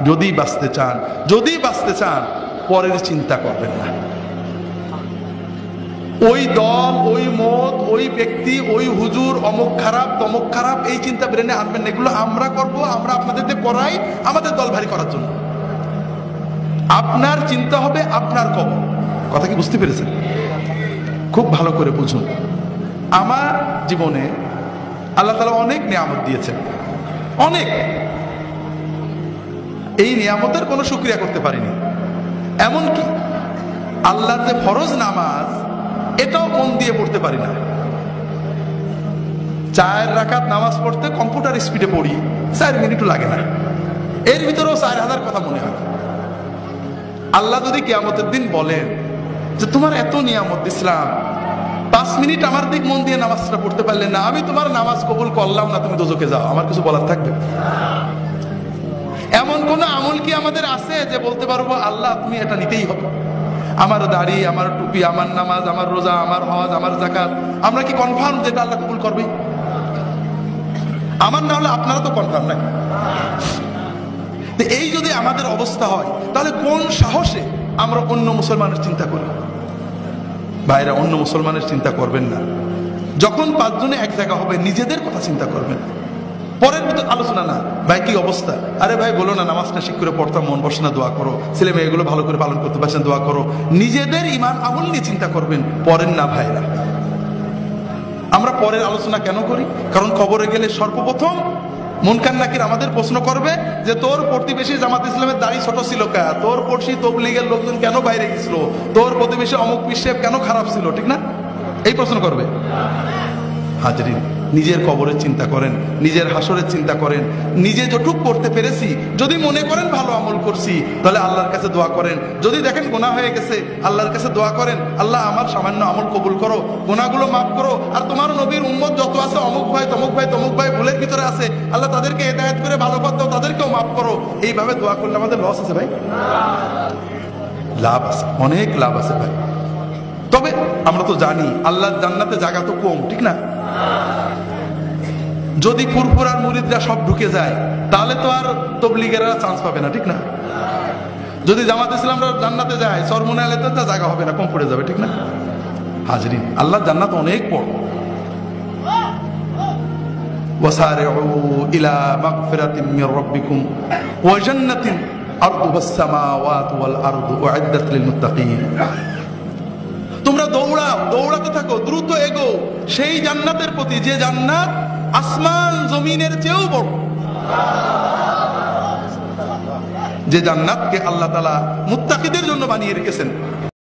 যদি বাঁচতে চান পরের চিন্তা করবেন না। ওই দল, ওই মত, ওই ব্যক্তি, ওই হুজুর অমুক খারাপ তমুক খারাপ, এই চিন্তা ব্রেনে আনবেন না। এগুলো আমরা করবো, আমরা আপনাদের করাই আমাদের দল ভারী করার জন্য। আপনার চিন্তা হবে আপনার কবর। কথা কি বুঝতে পেরেছেন? খুব ভালো করে বুঝুন। আমার জীবনে আল্লাহ তাআলা অনেক নিয়ামত দিয়েছেন, অনেক। এই নিয়ামতের কোনো শুকরিয়া করতে পারিনি। এমনকি আল্লাহর যে ফরজ নামাজ, এটাও মন দিয়ে পড়তে পারি না। 4 রাকাত নামাজ পড়তে কম্পিউটার স্পিডে পড়ি, 4 মিনিটও লাগে না। এর ভিতরেও 4000 কথা মনে হয়। আল্লাহ যদি কিয়ামতের দিন বলেন যে তোমার এত নিয়ামত দিছিলাম, 5 মিনিট আমার দিক মন দিয়ে নামাজটা পড়তে পারলে না, আমি তোমার নামাজ কবুল করলাম না, তুমি দোজখে যাও, আমার কিছু বলার থাকবে? এমন কোন আমল কি আমাদের আছে যে বলতে পারবো আল্লাহ তুমি এটা নিতেই হবে? আমার দাড়ি, আমার টুপি, আমার নামাজ, আমার রোজা, আমার হজ, আমার যাকাত, আমরা কি কনফার্ম যে আল্লাহ কবুল করবে? আমার না হলে আপনারা তো কনফার্ম নাকি? এই যদি আমাদের অবস্থা হয়, তাহলে কোন সাহসে আমরা অন্য মুসলমানের চিন্তা করি? ভাইরা, অন্য মুসলমানের চিন্তা করবেন না। যখন 5 জনে এক জায়গা হবে, নিজেদের কথা চিন্তা করবেন, পরের আলোচনা না। ভাই কি অবস্থা? আরে ভাই বলো না, নামাজটা ঠিক করে পড়তাম, মন বসে না, দোয়া করো। ছেলে মেয়েগুলো ভালো করে পালন করতে পারছেন, দোয়া করো। নিজেদের ইমান আমল নিয়ে চিন্তা করবেন, পরের না। ভাইরা, আমরা পরের আলোচনা কেন করি? কারণ কবরে গেলে সর্বপ্রথম মুনকার নাকির আমাদের প্রশ্ন করবে যে তোর প্রতিবেশী জামাত ইসলামের দাড়ি ছোট ছিল কা, তোর পড়শি তবলিগের লোকজন কেন বাইরে গেছিল, তোর প্রতিবেশী অমুক পিসেব কেন খারাপ ছিল, ঠিক না? এই প্রশ্ন করবে। হাজরিন, নিজের কবরের চিন্তা করেন, নিজের হাসরের চিন্তা করেন। নিজে যেটুক করতে পেরেছি, যদি মনে করেন ভালো আমল করছি, তাহলে আল্লাহর কাছে দোয়া করেন। যদি দেখেন গুনাহ হয়ে গেছে, আল্লাহর কাছে দোয়া করেন, আল্লাহ আমার সামান্য আমল কবুল করো, গুনাহগুলো মাফ করো। আর তোমার নবীর উম্মত যত আছে, অমুক ভাই তমুক ভাই তমুক ভাই ভুলের ভিতরে আছে, আল্লাহ তাদেরকে হেদায়েত করে ভালো পথ দাও, তাদেরকেও মাফ করো। এইভাবে দোয়া করলে আমাদের লস আছে ভাই? লাভ আছে, অনেক লাভ আছে ভাই। তবে আমরা তো জানি আল্লাহর জান্নাতে জায়গা তো কম, ঠিক না? যদি ফুরফুরার মুরিদরা সব ঢুকে যায়, তাহলে তো আর তবলিগেরা চান্স পাবে না, ঠিক না? যদি জামাত ইসলামরা জান্নাতে যায়, সরমুনা আলেতে জায়গা হবে না, কম পড়ে যাবে, ঠিক না? হাজরিন, আল্লাহর জান্নাত অনেক বড়। ওয়াসারিউ ইলা মাগফিরাতিন মির রাব্বিকুম ওয়া জান্নাতিন আরদুহাস সামাওয়াতু ওয়াল আরদু উইদ্দাত লিল মুত্তাকিন। তোমরা দৌড়াতে থাকো, দ্রুত এগো সেই জান্নাতের প্রতি, যে জান্নাত আসমান জমিনের চেয়েও বড়, যে জান্নাতকে আল্লাহ তাআলা মুত্তাকিদের জন্য বানিয়ে রেখেছেন।